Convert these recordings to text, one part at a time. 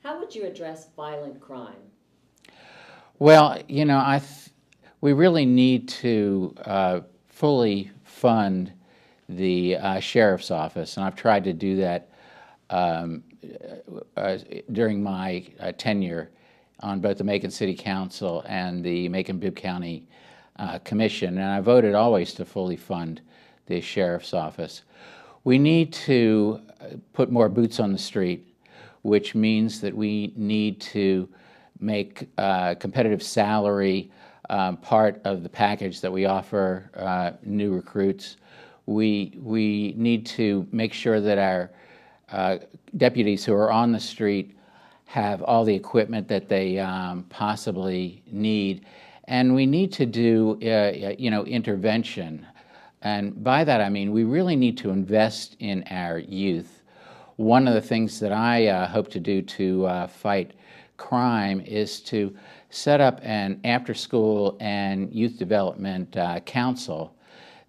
How would you address violent crime? Well, we really need to fully fund the sheriff's office, and I've tried to do that um, during my tenure on both the Macon City Council and the Macon-Bibb County Commission, and I voted always to fully fund the sheriff's office. We need to put more boots on the street, which means that we need to make competitive salary part of the package that we offer new recruits. We need to make sure that our deputies who are on the street have all the equipment that they possibly need, and we need to do intervention. And by that I mean we really need to invest in our youth. One of the things that I hope to do to fight crime is to set up an after-school and youth development council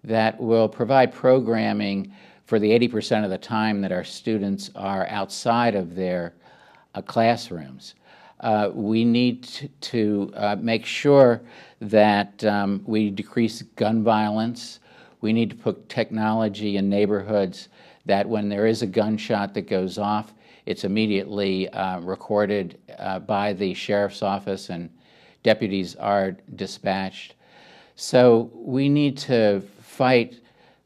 that will provide programming for the 80% of the time that our students are outside of their classrooms. We need to make sure that we decrease gun violence. We need to put technology in neighborhoods that when there is a gunshot that goes off, it's immediately recorded by the sheriff's office and deputies are dispatched. So we need to fight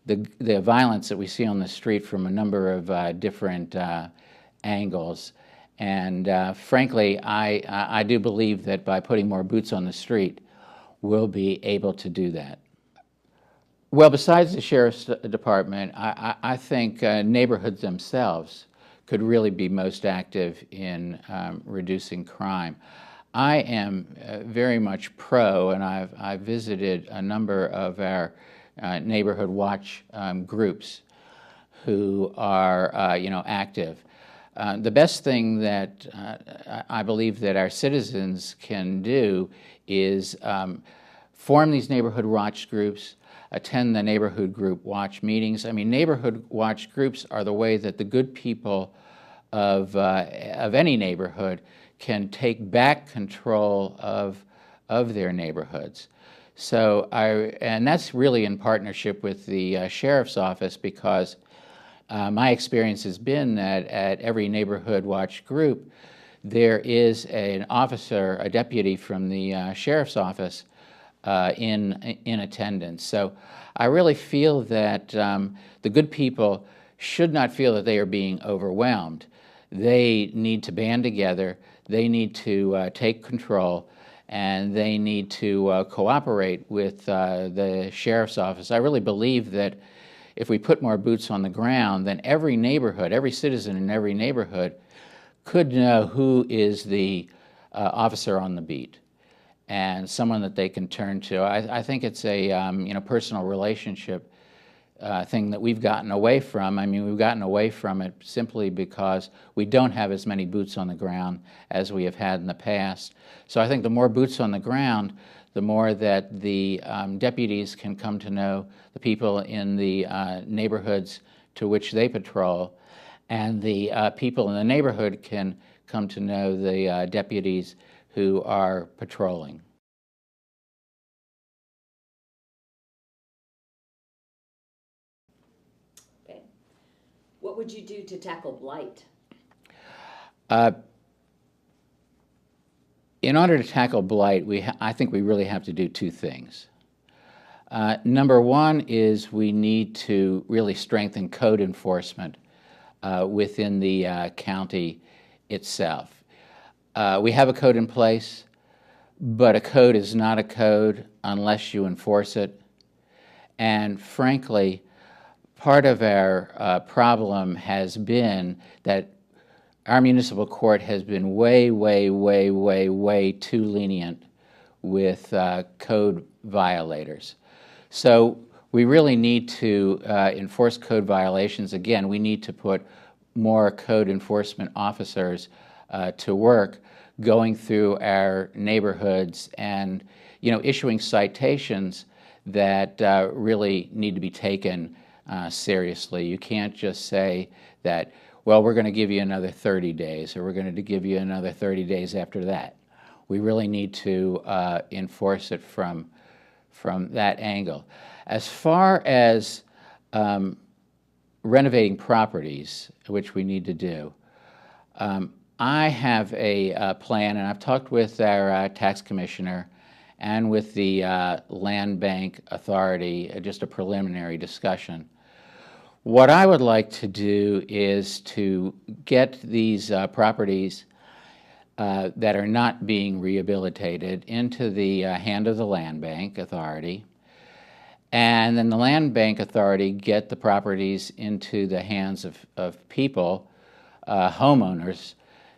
the violence that we see on the street from a number of different angles. And frankly, I do believe that by putting more boots on the street, we'll be able to do that. Well, besides the Sheriff's Department, I think neighborhoods themselves could really be most active in reducing crime. I am very much pro, and I've visited a number of our neighborhood watch groups who are active. The best thing that I believe that our citizens can do is form these neighborhood watch groups, attend the neighborhood group watch meetings. I mean, neighborhood watch groups are the way that the good people of any neighborhood can take back control of their neighborhoods. So and that's really in partnership with the sheriff's office, because my experience has been that at every neighborhood watch group there is an officer, a deputy from the sheriff's office in attendance. So I really feel that the good people should not feel that they are being overwhelmed. They need to band together, they need to take control, and they need to cooperate with the sheriff's office. I really believe that if we put more boots on the ground, then every neighborhood, every citizen in every neighborhood could know who is the officer on the beat and someone that they can turn to. I think it's a personal relationship thing that we've gotten away from. I mean, we've gotten away from it simply because we don't have as many boots on the ground as we have had in the past. So I think the more boots on the ground, the more that the deputies can come to know the people in the neighborhoods to which they patrol, and the people in the neighborhood can come to know the deputies who are patrolling. Okay. What would you do to tackle blight? In order to tackle blight, I think we really have to do two things. Number one is we need to really strengthen code enforcement within the county itself. We have a code in place, but a code is not a code unless you enforce it. And frankly, part of our problem has been that our municipal court has been way too lenient with code violators. So we really need to enforce code violations. Again, we need to put more code enforcement officers to work going through our neighborhoods and issuing citations that really need to be taken seriously. You can't just say that, well, we're going to give you another 30 days, or we're going to give you another 30 days after that. We really need to enforce it from that angle. As far as renovating properties, which we need to do, I have a plan, and I've talked with our tax commissioner and with the Land Bank Authority, just a preliminary discussion. What I would like to do is to get these properties that are not being rehabilitated into the hand of the Land Bank Authority, and then the Land Bank Authority get the properties into the hands of people, homeowners,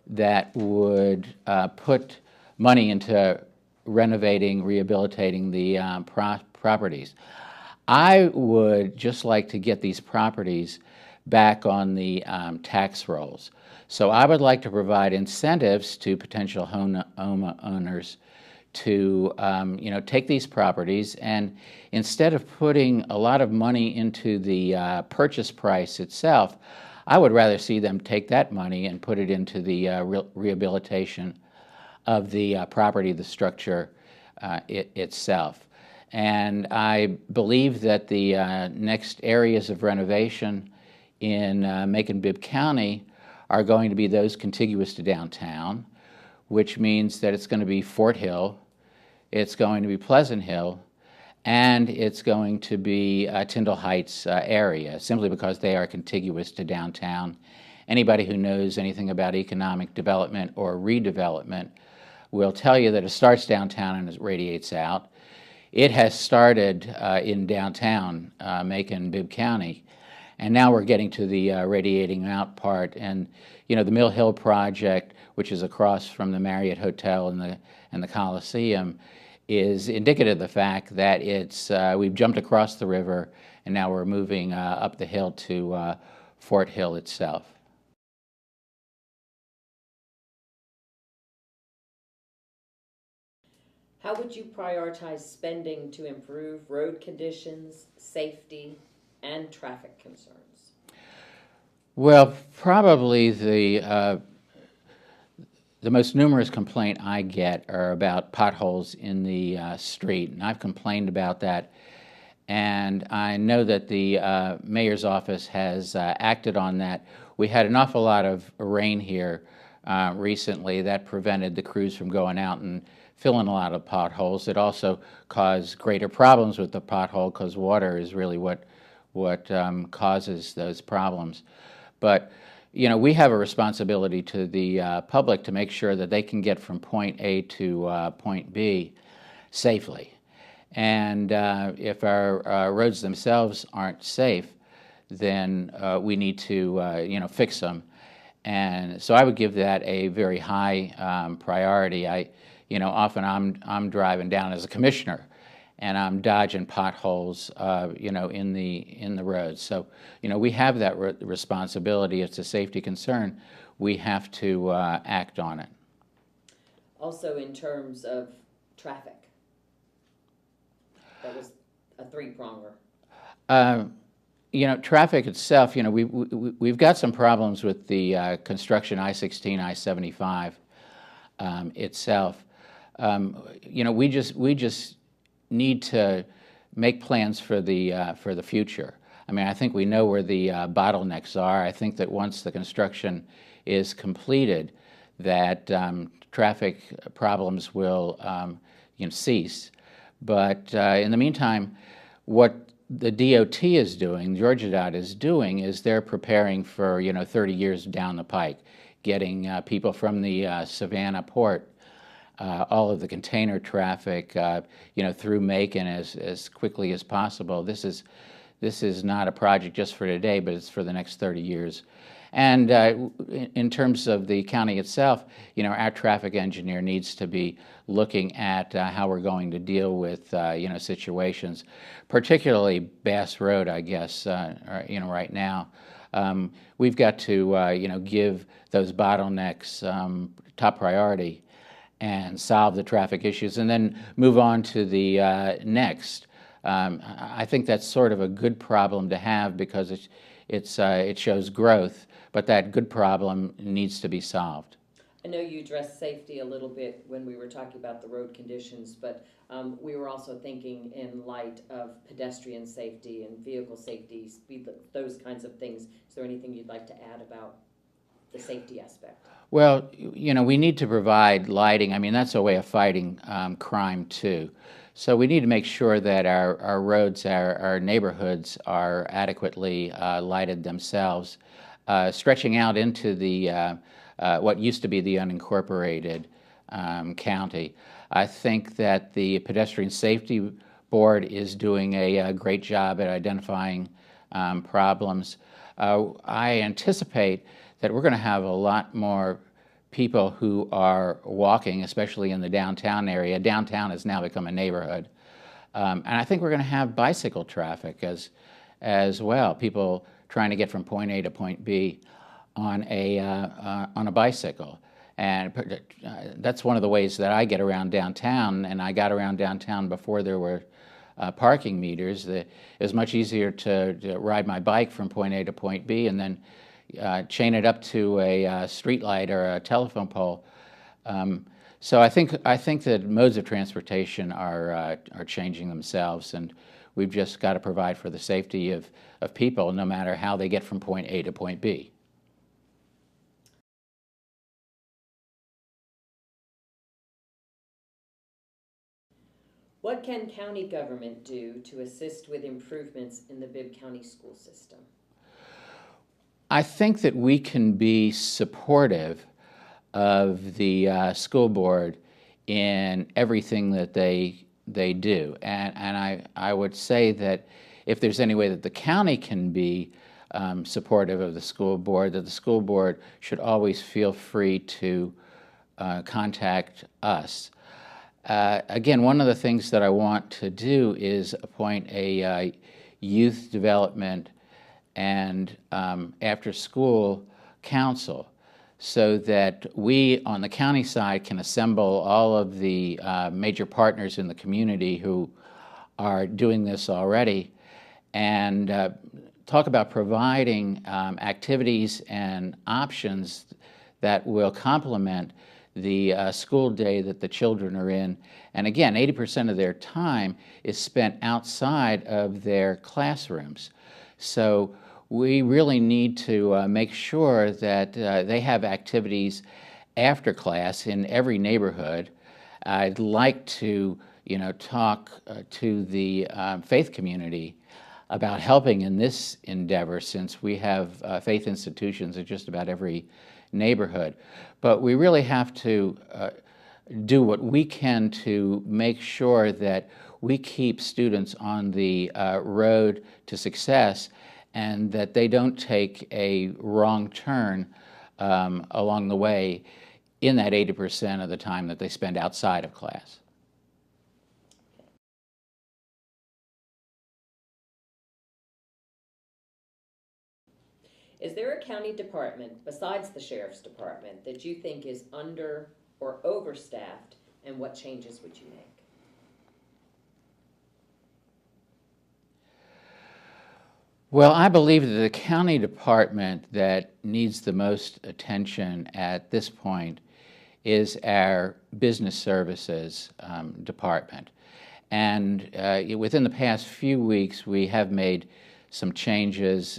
that would put money into renovating, rehabilitating the properties. I would just like to get these properties back on the tax rolls. So I would like to provide incentives to potential homeowners to take these properties, and instead of putting a lot of money into the purchase price itself, I would rather see them take that money and put it into the rehabilitation of the property, the structure itself. And I believe that the next areas of renovation in Macon-Bibb County are going to be those contiguous to downtown, which means that it's going to be Fort Hill, it's going to be Pleasant Hill, and it's going to be Tyndall Heights area, simply because they are contiguous to downtown. Anybody who knows anything about economic development or redevelopment will tell you that it starts downtown and it radiates out. It has started in downtown Macon-Bibb County, and now we're getting to the radiating out part. And the Mill Hill project, which is across from the Marriott Hotel and the Coliseum, is indicative of the fact that we've jumped across the river, and now we're moving up the hill to Fort Hill itself. How would you prioritize spending to improve road conditions, safety, and traffic concerns? Well, probably the most numerous complaint I get are about potholes in the street, and I've complained about that. And I know that the mayor's office has acted on that. We had an awful lot of rain here recently that prevented the crews from going out and filling a lot of potholes. It also caused greater problems with the pothole because water is really what causes those problems. But we have a responsibility to the public to make sure that they can get from point A to point B safely. And if our roads themselves aren't safe, then we need to fix them. And so I would give that a very high priority. Often I'm driving down as a commissioner, and I'm dodging potholes, in the roads. So, we have that responsibility. It's a safety concern. We have to act on it. Also, in terms of traffic, that was a three-pronger. Traffic itself. We've got some problems with the construction I-16, I-75 itself. We just need to make plans for the future. I mean, I think we know where the bottlenecks are. I think that once the construction is completed, that traffic problems will cease. But in the meantime, what the DOT is doing, Georgia DOT is doing, is they're preparing for 30 years down the pike, getting people from the Savannah port, all of the container traffic, through Macon as quickly as possible. This is not a project just for today, but it's for the next 30 years. And in terms of the county itself, our traffic engineer needs to be looking at how we're going to deal with situations, particularly Bass Road, I guess. Right now, we've got to give those bottlenecks top priority and solve the traffic issues, and then move on to the next. I think that's sort of a good problem to have, because it shows growth, but that good problem needs to be solved. I know you addressed safety a little bit when we were talking about the road conditions, but we were also thinking in light of pedestrian safety and vehicle safety, speed, those kinds of things. Is there anything you'd like to add about the safety aspect? Well, we need to provide lighting. I mean, that's a way of fighting crime too. So we need to make sure that our roads, our neighborhoods are adequately lighted themselves, stretching out into the what used to be the unincorporated county. I think that the Pedestrian Safety Board is doing a great job at identifying problems. I anticipate that we're going to have a lot more people who are walking, especially in the downtown area. Downtown has now become a neighborhood. And I think we're going to have bicycle traffic as well, people trying to get from point A to point B on a bicycle. And that's one of the ways that I get around downtown, and I got around downtown before there were parking meters. It was much easier to ride my bike from point A to point B and then chain it up to a street light or a telephone pole. So I think that modes of transportation are changing themselves, and we've just got to provide for the safety of people, no matter how they get from point A to point B. What can county government do to assist with improvements in the Bibb County school system? I think that we can be supportive of the school board in everything that they do. And I would say that if there's any way that the county can be supportive of the school board, that the school board should always feel free to contact us. Again, one of the things that I want to do is appoint a youth development and after-school council, so that we on the county side can assemble all of the major partners in the community who are doing this already and talk about providing activities and options that will complement the school day that the children are in. And again, 80% of their time is spent outside of their classrooms. So we really need to make sure that they have activities after class in every neighborhood. I'd like to, talk to the faith community about helping in this endeavor, since we have faith institutions in just about every neighborhood. But we really have to do what we can to make sure that we keep students on the road to success, and that they don't take a wrong turn along the way in that 80% of the time that they spend outside of class. Is there a county department besides the sheriff's department that you think is under or overstaffed, and what changes would you make? Well, I believe that the county department that needs the most attention at this point is our business services department. And within the past few weeks, we have made some changes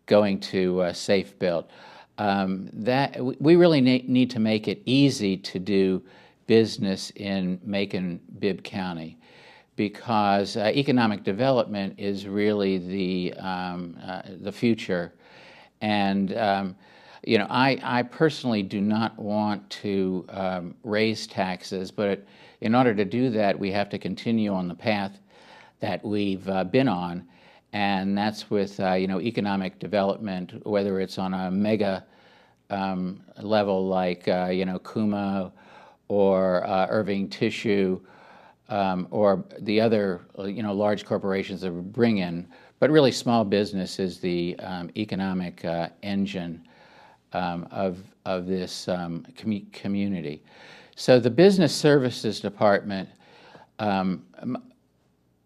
going to Safe Built. That we really need to make it easy to do business in Macon-Bibb County, because economic development is really the future. And I personally do not want to raise taxes, but in order to do that, we have to continue on the path that we've been on, and that's with economic development, whether it's on a mega level like Kuma or Irving Tissue, or the other large corporations that bring in, but really small business is the economic engine of this community. So the business services department,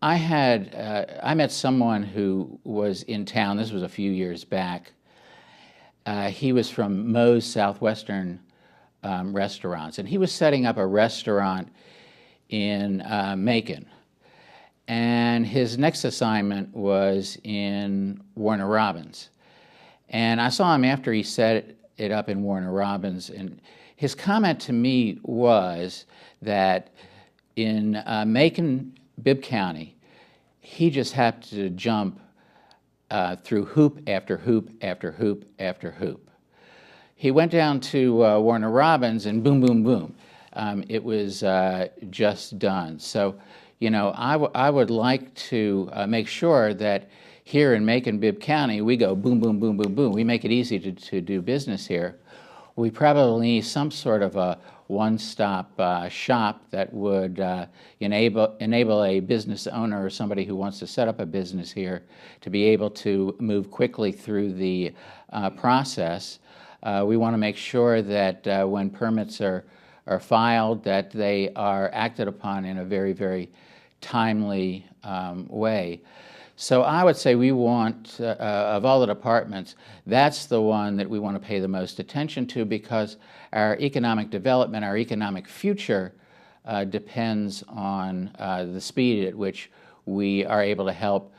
I met someone who was in town. This was a few years back. He was from Moe's Southwestern Restaurants, and he was setting up a restaurant in Macon. And his next assignment was in Warner Robins. And I saw him after he set it up in Warner Robins, and his comment to me was that in Macon-Bibb County, he just had to jump through hoop after hoop after hoop after hoop. He went down to Warner Robins, and boom, boom, boom. It was just done. So, you know, I would like to make sure that here in Macon-Bibb County, we go boom, boom, boom, boom, boom. We make it easy to do business here. We probably need some sort of a one-stop shop that would enable a business owner or somebody who wants to set up a business here to be able to move quickly through the process. We want to make sure that when permits are filed, that they are acted upon in a very, very timely way. So I would say we want, of all the departments, that's the one that we want to pay the most attention to, because our economic development, our economic future depends on the speed at which we are able to help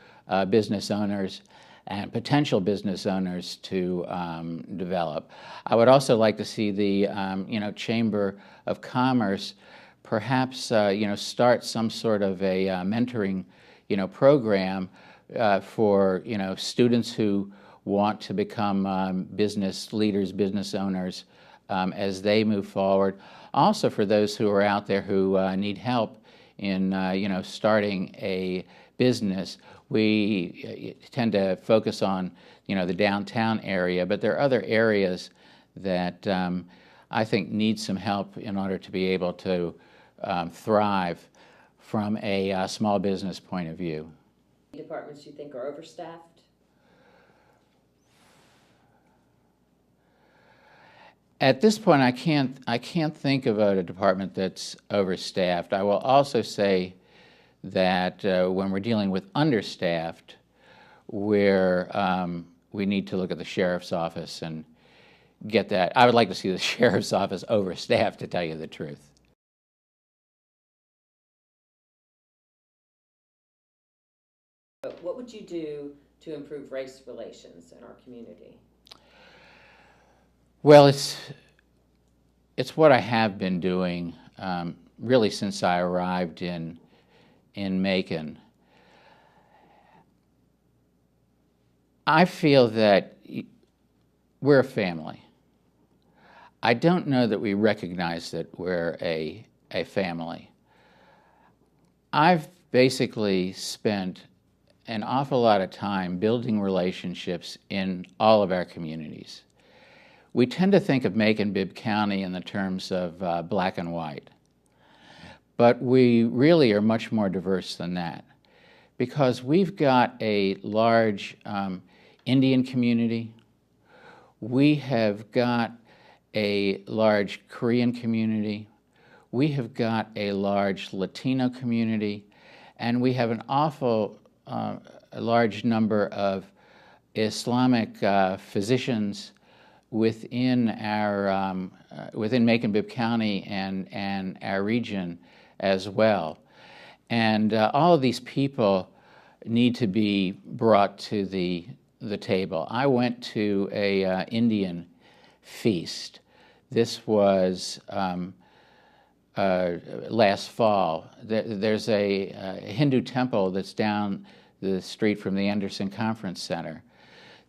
business owners and potential business owners to develop. I would also like to see the Chamber of Commerce perhaps start some sort of a mentoring program for students who want to become business leaders, business owners as they move forward. Also for those who are out there who need help in starting a business. We tend to focus on the downtown area, but there are other areas that I think need some help in order to be able to thrive from a small business point of view. Departments you think are overstaffed? At this point, I can't think of a department that's overstaffed. I will also say that when we're dealing with understaffed, we need to look at the sheriff's office and get that. I would like to see the sheriff's office overstaffed, to tell you the truth. What would you do to improve race relations in our community? Well, it's what I have been doing really since I arrived in Macon. I feel that we're a family. I don't know that we recognize that we're a family. I've basically spent an awful lot of time building relationships in all of our communities. We tend to think of Macon-Bibb County in the terms of black and white, but we really are much more diverse than that, because we've got a large Indian community, we have got a large Korean community, we have got a large Latino community, and we have an a large number of Islamic physicians within our within Macon-Bibb County and our region as well. And all of these people need to be brought to the table. I went to a Indian feast. This was last fall. There's a Hindu temple that's down the street from the Anderson Conference Center.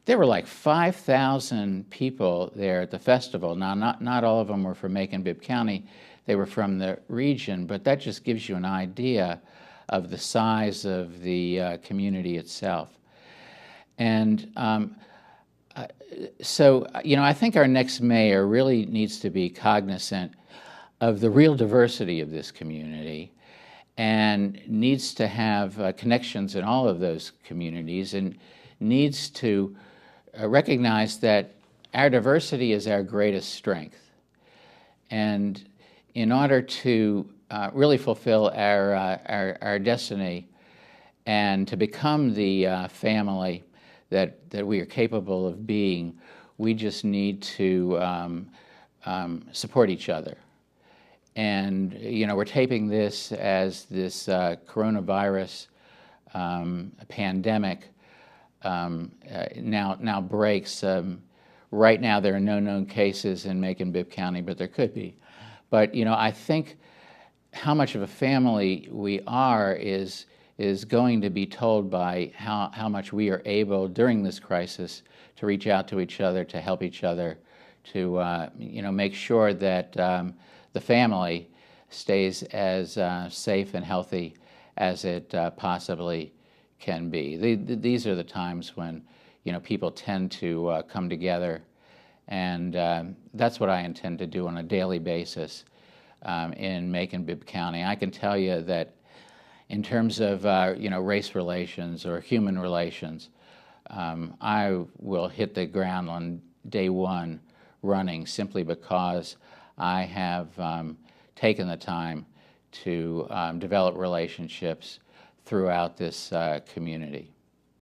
There were like 5,000 people there at the festival. Now, not all of them were from Macon-Bibb County. They were from the region, but that just gives you an idea of the size of the community itself. And so, I think our next mayor really needs to be cognizant of the real diversity of this community and needs to have connections in all of those communities, and needs to recognize that our diversity is our greatest strength. And in order to really fulfill our destiny And to become the family that we are capable of being, we just need to support each other. And, you know, we're taping this as this coronavirus pandemic now breaks. Right now there are no known cases in Macon-Bibb County, but there could be. But, you know, I think how much of a family we are is going to be told by how much we are able during this crisis to reach out to each other, to help each other, to you know, make sure that the family stays as safe and healthy as it possibly can be. These are the times when, you know, people tend to come together, and that's what I intend to do on a daily basis in Macon-Bibb County. I can tell you that in terms of you know, race relations or human relations, I will hit the ground on day one running, simply because I have taken the time to develop relationships throughout this community.